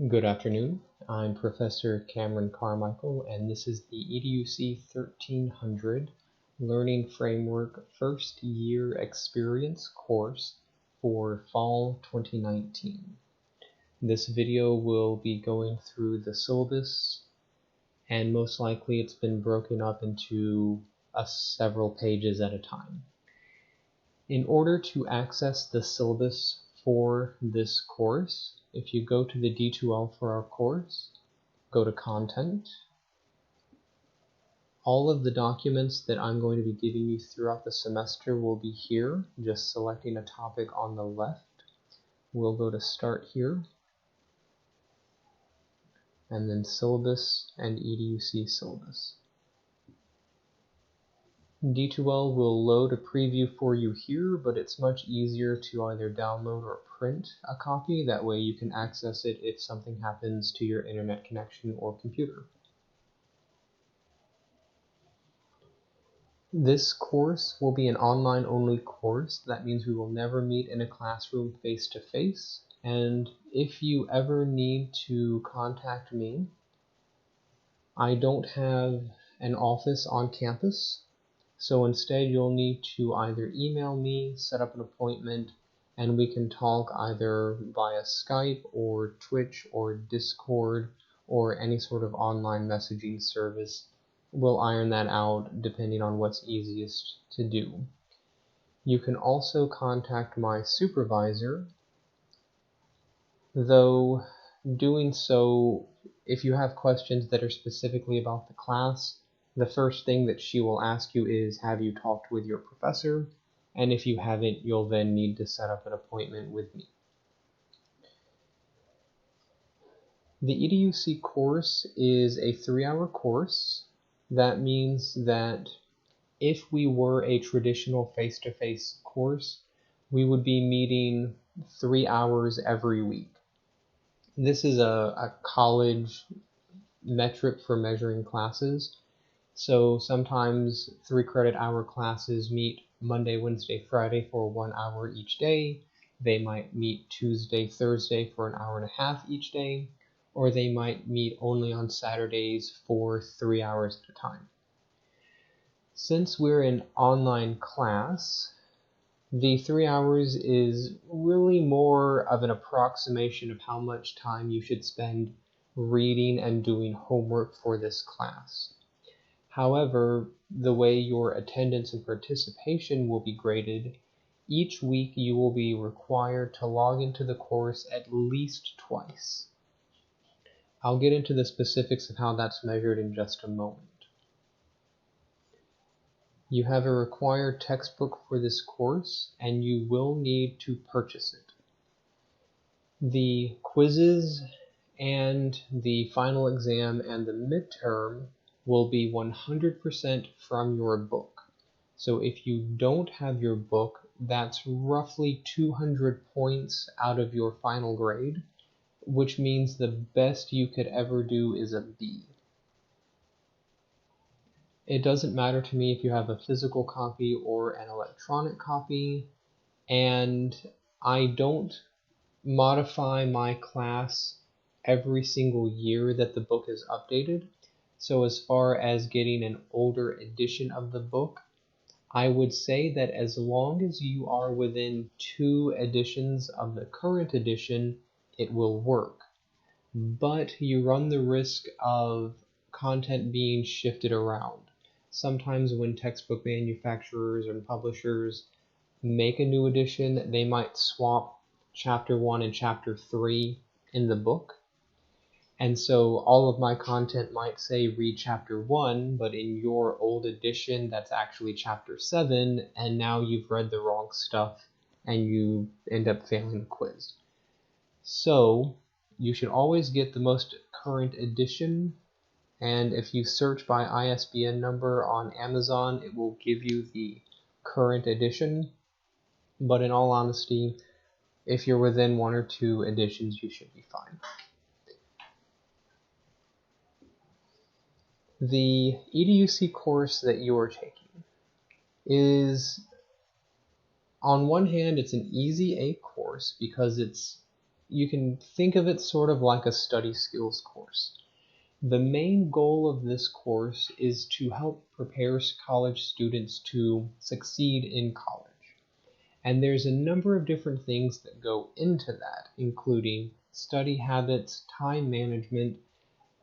Good afternoon. I'm Professor Cameron Carmichael, and this is the EDUC 1300 Learning Framework First Year Experience course for Fall 2019. This video will be going through the syllabus, and most likely it's been broken up into several pages at a time. In order to access the syllabus for this course, if you go to the D2L for our course, go to Content. All of the documents that I'm going to be giving you throughout the semester will be here, just selecting a topic on the left. We'll go to Start here, and then Syllabus and EDUC Syllabus. D2L will load a preview for you here, but it's much easier to either download or print a copy. That way you can access it if something happens to your internet connection or computer. This course will be an online-only course. That means we will never meet in a classroom face-to-face. And if you ever need to contact me, I don't have an office on campus. So instead, you'll need to either email me, set up an appointment, and we can talk either via Skype or Twitch or Discord or any sort of online messaging service. We'll iron that out depending on what's easiest to do. You can also contact my supervisor, though doing so, if you have questions that are specifically about the class, the first thing that she will ask you is, have you talked with your professor? And if you haven't, you'll then need to set up an appointment with me. The EDUC course is a 3-hour course. That means that if we were a traditional face-to-face course, we would be meeting 3 hours every week. This is a college metric for measuring classes. So sometimes 3-credit hour classes meet Monday, Wednesday, Friday for 1 hour each day. They might meet Tuesday, Thursday for 1.5 hours each day, or they might meet only on Saturdays for 3 hours at a time. Since we're in online class, the 3 hours is really more of an approximation of how much time you should spend reading and doing homework for this class. However, the way your attendance and participation will be graded, each week you will be required to log into the course at least twice. I'll get into the specifics of how that's measured in just a moment. You have a required textbook for this course, and you will need to purchase it. The quizzes and the final exam and the midterm will be 100% from your book. So if you don't have your book, that's roughly 200 points out of your final grade, which means the best you could ever do is a B. It doesn't matter to me if you have a physical copy or an electronic copy, and I don't modify my class every single year that the book is updated. So as far as getting an older edition of the book, I would say that as long as you are within 2 editions of the current edition, it will work. But you run the risk of content being shifted around. Sometimes when textbook manufacturers and publishers make a new edition, they might swap chapter 1 and chapter 3 in the book. And so all of my content might say read chapter 1, but in your old edition, that's actually chapter 7, and now you've read the wrong stuff and you end up failing the quiz. So you should always get the most current edition, and if you search by ISBN number on Amazon, it will give you the current edition. But in all honesty, if you're within 1 or 2 editions, you should be fine. The EDUC course that you are taking is, on one hand, it's an easy A course because it's you can think of it sort of like a study skills course. The main goal of this course is to help prepare college students to succeed in college. And there's a number of different things that go into that, including study habits, time management,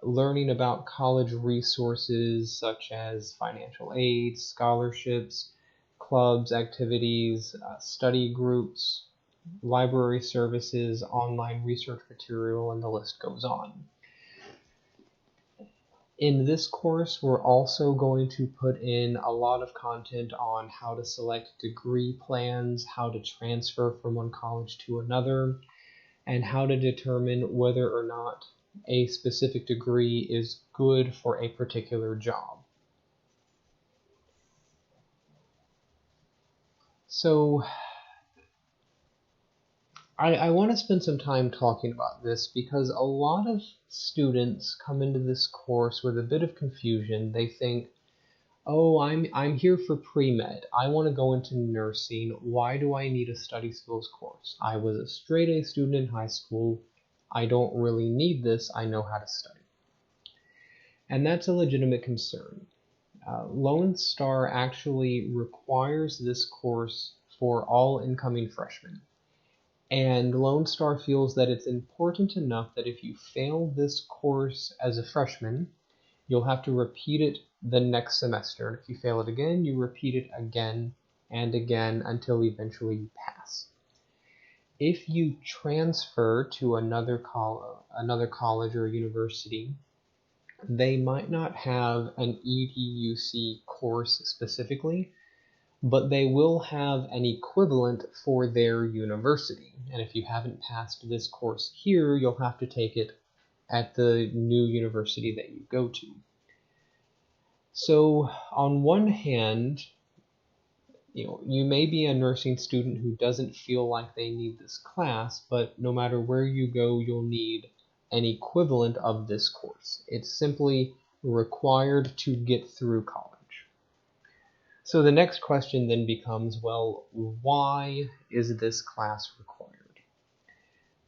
learning about college resources such as financial aid, scholarships, clubs, activities, study groups, library services, online research material, and the list goes on. In this course, we're also going to put in a lot of content on how to select degree plans, how to transfer from one college to another, and how to determine whether or not a specific degree is good for a particular job. So I want to spend some time talking about this because a lot of students come into this course with a bit of confusion. They think, oh, I'm here for pre-med. I want to go into nursing. Why do I need a study skills course? I was a straight A student in high school. I don't really need this. I know how to study. And that's a legitimate concern. Lone Star actually requires this course for all incoming freshmen. And Lone Star feels that it's important enough that if you fail this course as a freshman, you'll have to repeat it the next semester. And if you fail it again, you repeat it again and again until eventually you pass. If you transfer to another college or university, they might not have an EDUC course specifically, but they will have an equivalent for their university. And if you haven't passed this course here, you'll have to take it at the new university that you go to. So on one hand, you may be a nursing student who doesn't feel like they need this class, but no matter where you go, you'll need an equivalent of this course. It's simply required to get through college. So the next question then becomes, well, why is this class required?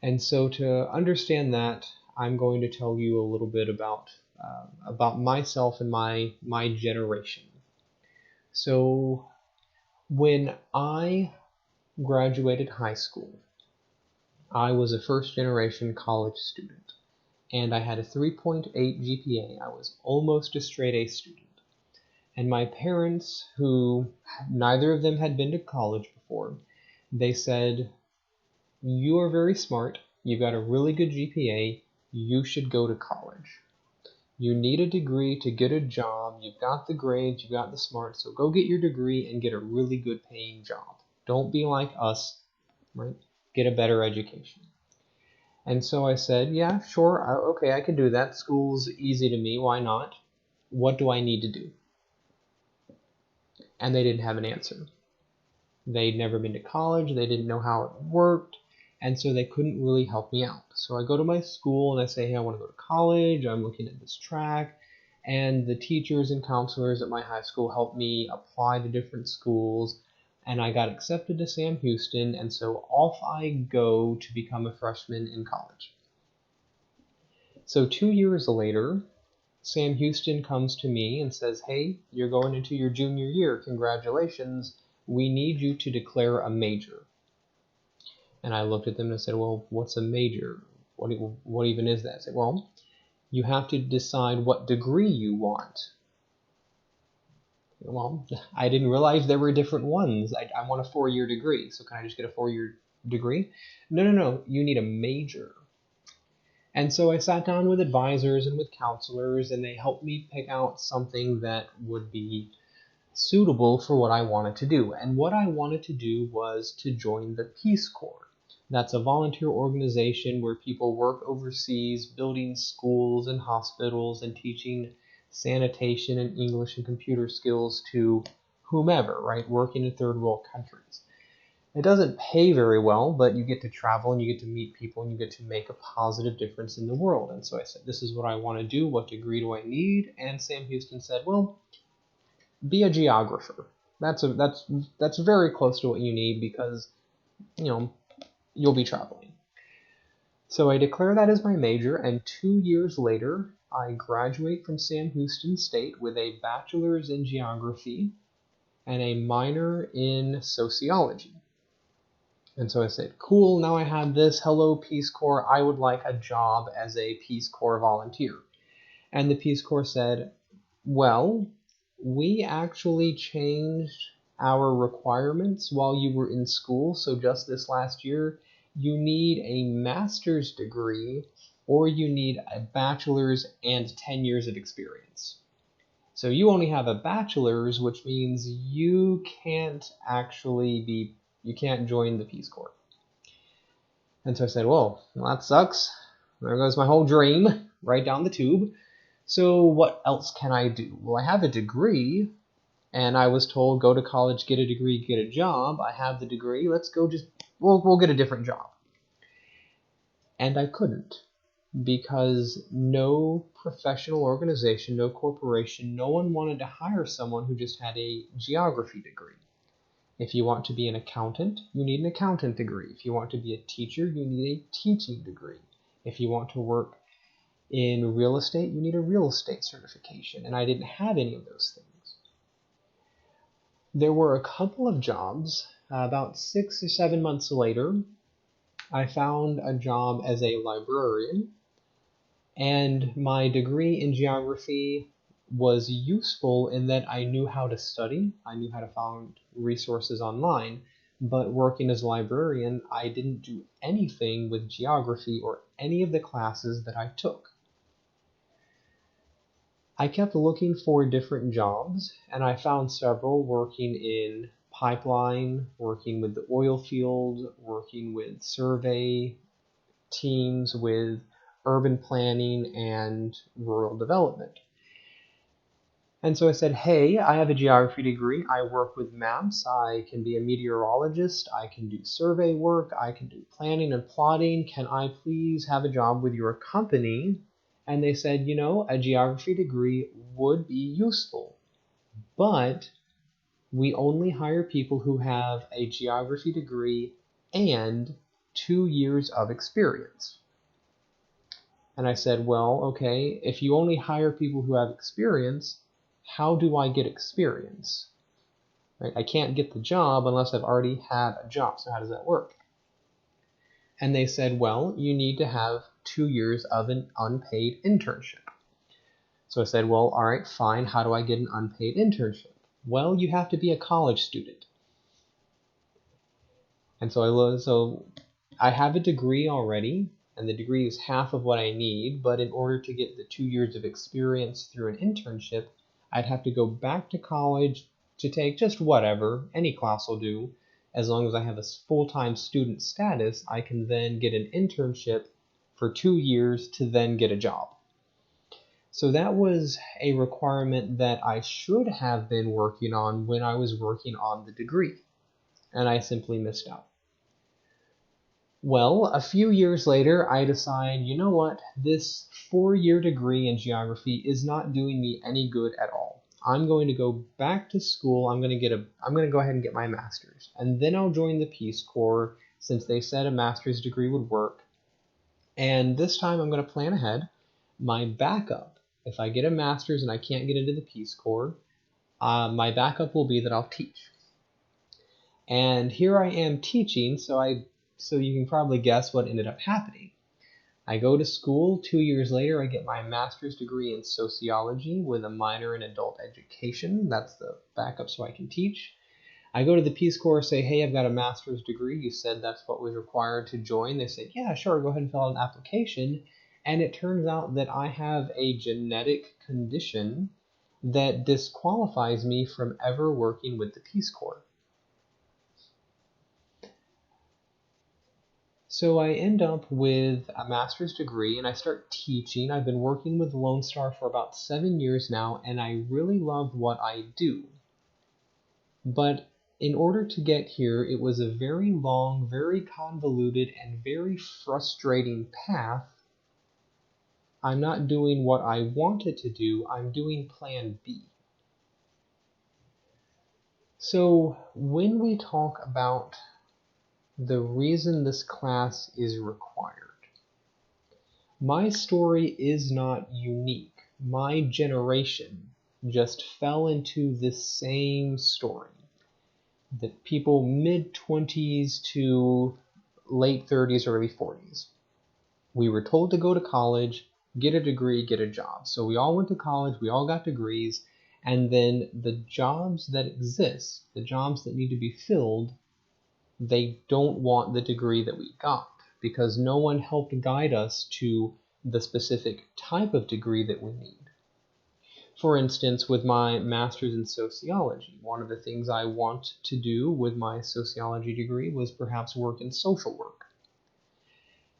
And so to understand that, I'm going to tell you a little bit about myself and my generation. So when I graduated high school, I was a first-generation college student, and I had a 3.8 GPA. I was almost a straight A student. And my parents, who neither of them had been to college before, they said, you are very smart, you've got a really good GPA, you should go to college. You need a degree to get a job, you've got the grades, you've got the smarts, so go get your degree and get a really good paying job. Don't be like us, right? Get a better education. And so I said, yeah, sure, okay, I can do that. School's easy to me, why not? What do I need to do? And they didn't have an answer. They'd never been to college, they didn't know how it worked, and so they couldn't really help me out. So I go to my school and I say, hey, I want to go to college, I'm looking at this track, and the teachers and counselors at my high school helped me apply to different schools, and I got accepted to Sam Houston, and so off I go to become a freshman in college. So 2 years later, Sam Houston comes to me and says, hey, you're going into your junior year, congratulations, we need you to declare a major. And I looked at them and I said, well, what's a major? What even is that? I said, well, you have to decide what degree you want. Well, I didn't realize there were different ones. I want a 4-year degree, so can I just get a 4-year degree? No, you need a major. And so I sat down with advisors and with counselors, and they helped me pick out something that would be suitable for what I wanted to do. And what I wanted to do was to join the Peace Corps. That's a volunteer organization where people work overseas, building schools and hospitals and teaching sanitation and English and computer skills to whomever, right, working in third world countries. It doesn't pay very well, but you get to travel and you get to meet people and you get to make a positive difference in the world. And so I said, this is what I want to do. What degree do I need? And Sam Houston said, well, be a geographer. That's very close to what you need because, you'll be traveling. So I declare that as my major, and 2 years later, I graduate from Sam Houston State with a bachelor's in geography and a minor in sociology. And so I said, cool, now I have this. Hello, Peace Corps. I would like a job as a Peace Corps volunteer. And the Peace Corps said, well, we actually changed our requirements while you were in school. So just this last year, you need a master's degree or you need a bachelor's and 10 years of experience. So you only have a bachelor's, which means you can't join the Peace Corps. And so I said, well, that sucks. There goes my whole dream right down the tube. So what else can I do? Well, I have a degree, and I was told, go to college, get a degree, get a job. I have the degree. Let's go we'll get a different job. And I couldn't, because no professional organization, no corporation, no one wanted to hire someone who just had a geography degree. If you want to be an accountant, you need an accountant degree. If you want to be a teacher, you need a teaching degree. If you want to work in real estate, you need a real estate certification, and I didn't have any of those things. There were a couple of jobs. About 6 or 7 months later, I found a job as a librarian, and my degree in geography was useful in that I knew how to study, I knew how to find resources online, but working as a librarian, I didn't do anything with geography or any of the classes that I took. I kept looking for different jobs, and I found several working in pipeline, working with the oil field, working with survey teams, with urban planning and rural development. And so I said, hey, I have a geography degree. I work with maps. I can be a meteorologist. I can do survey work. I can do planning and plotting. Can I please have a job with your company? And they said, a geography degree would be useful, but we only hire people who have a geography degree and 2 years of experience. And I said, well, okay, if you only hire people who have experience, how do I get experience? Right? I can't get the job unless I've already had a job. So how does that work? And they said, well, you need to have 2 years of an unpaid internship. So I said, well, all right, fine. How do I get an unpaid internship? Well, you have to be a college student. And so I have a degree already, and the degree is half of what I need, but in order to get the 2 years of experience through an internship, I'd have to go back to college to take just whatever, any class will do. As long as I have a full-time student status, I can then get an internship for 2 years to then get a job. So that was a requirement that I should have been working on when I was working on the degree, and I simply missed out. Well, a few years later, I decide, you know what, this 4-year degree in geography is not doing me any good at all. I'm going to go back to school. I'm going to go ahead and get my master's, and then I'll join the Peace Corps since they said a master's degree would work. And this time I'm going to plan ahead. My backup, if I get a master's and I can't get into the Peace Corps, my backup will be that I'll teach. And here I am teaching, so you can probably guess what ended up happening. I go to school. 2 years later, I get my master's degree in sociology with a minor in adult education. That's the backup so I can teach. I go to the Peace Corps, say, hey, I've got a master's degree. You said that's what was required to join. They said, yeah, sure, go ahead and fill out an application. And it turns out that I have a genetic condition that disqualifies me from ever working with the Peace Corps. So I end up with a master's degree and I start teaching. I've been working with Lone Star for about 7 years now, and I really love what I do. But in order to get here, it was a very long, very convoluted, and very frustrating path. I'm not doing what I wanted to do, I'm doing plan B. So when we talk about the reason this class is required, My story is not unique. My generation just fell into this same story. The people mid-20s to late 30s, early 40s. We were told to go to college, get a degree, get a job. So we all went to college, we all got degrees, and then the jobs that exist, the jobs that need to be filled, they don't want the degree that we got because no one helped guide us to the specific type of degree that we need. For instance, with my master's in sociology, one of the things I want to do with my sociology degree was perhaps work in social work.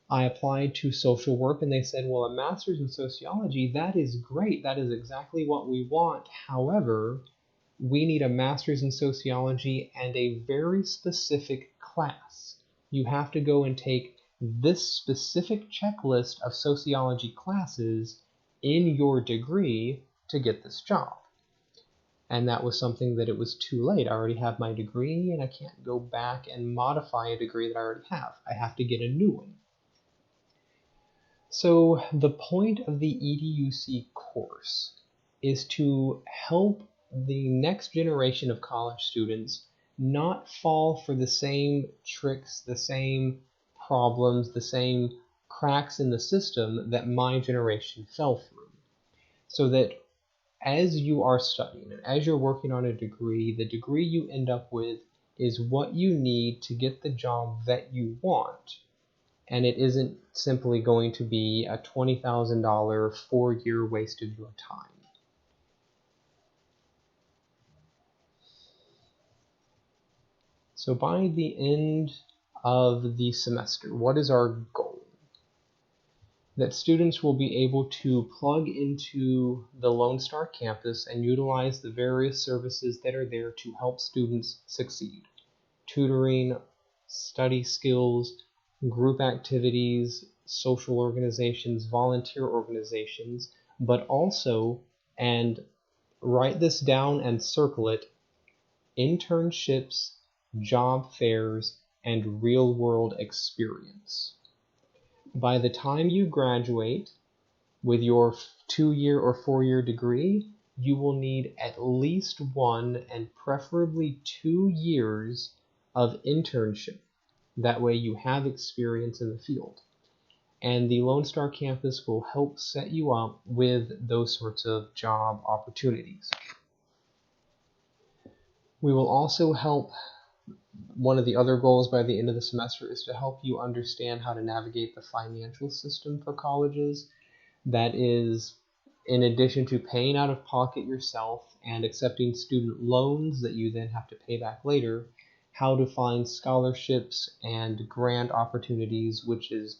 I applied to social work and they said, well, a master's in sociology, that is great. That is exactly what we want. However, we need a master's in sociology and a very specific class. You have to go and take this specific checklist of sociology classes in your degree to get this job. And that was something that it was too late. I already have my degree and I can't go back and modify a degree that I already have. I have to get a new one. So the point of the EDUC course is to help the next generation of college students not fall for the same tricks, the same problems, the same cracks in the system that my generation fell through. So that as you are studying and as you're working on a degree, the degree you end up with is what you need to get the job that you want. And it isn't simply going to be a $20,000 4-year waste of your time. So by the end of the semester, what is our goal? That students will be able to plug into the Lone Star campus and utilize the various services that are there to help students succeed. Tutoring, study skills, group activities, social organizations, volunteer organizations, but also, and write this down and circle it, internships, job fairs, and real-world experience. By the time you graduate with your 2-year or 4-year degree, you will need at least 1 and preferably 2 years of internship. That way you have experience in the field. And the Lone Star campus will help set you up with those sorts of job opportunities. We will also help, one of the other goals by the end of the semester is to help you understand how to navigate the financial system for colleges. That is, in addition to paying out of pocket yourself and accepting student loans that you then have to pay back later, how to find scholarships and grant opportunities, which is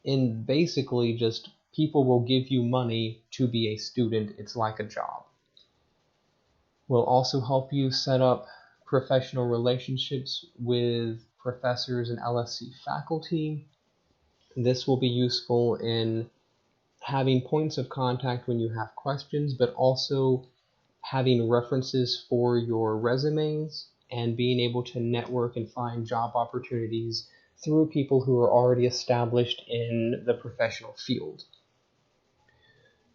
in basically just people will give you money to be a student. It's like a job. We'll also help you set up professional relationships with professors and LSC faculty. This will be useful in having points of contact when you have questions, but also having references for your resumes and being able to network and find job opportunities through people who are already established in the professional field.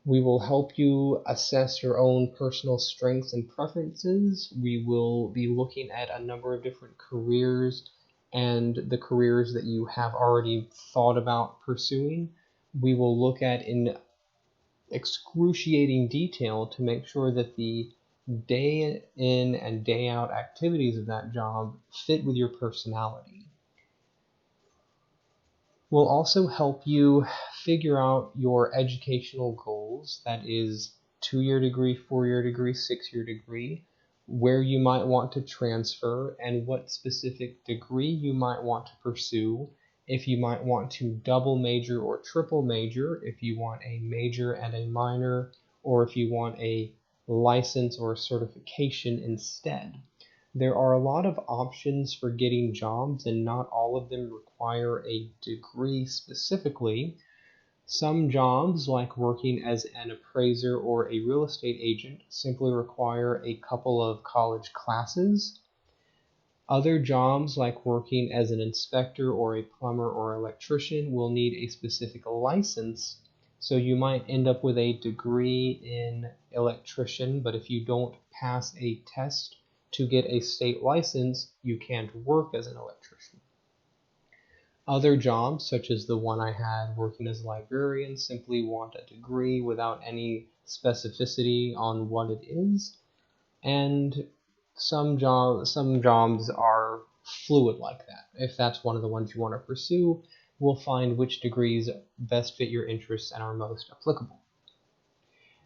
We will help you assess your own personal strengths and preferences. We will be looking at a number of different careers and the careers that you have already thought about pursuing. We will look at in excruciating detail to make sure that the day in and day out activities of that job fit with your personality. We'll also help you figure out your educational goals, that is 2-year degree, 4-year degree, 6-year degree, where you might want to transfer and what specific degree you might want to pursue, if you might want to double major or triple major, if you want a major and a minor, or if you want a license or certification instead. There are a lot of options for getting jobs and not all of them require a degree specifically. Some jobs, like working as an appraiser or a real estate agent, simply require a couple of college classes. Other jobs, like working as an inspector or a plumber or electrician, will need a specific license. So you might end up with a degree in electrician, but if you don't pass a test to get a state license, you can't work as an electrician. Other jobs, such as the one I had working as a librarian, simply want a degree without any specificity on what it is. And some jobs are fluid like that. If that's one of the ones you want to pursue, we'll find which degrees best fit your interests and are most applicable.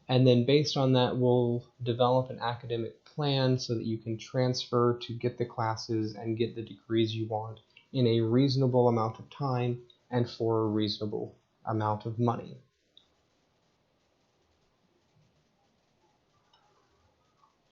And then based on that, we'll develop an academic plan so that you can transfer to get the classes and get the degrees you want in a reasonable amount of time and for a reasonable amount of money.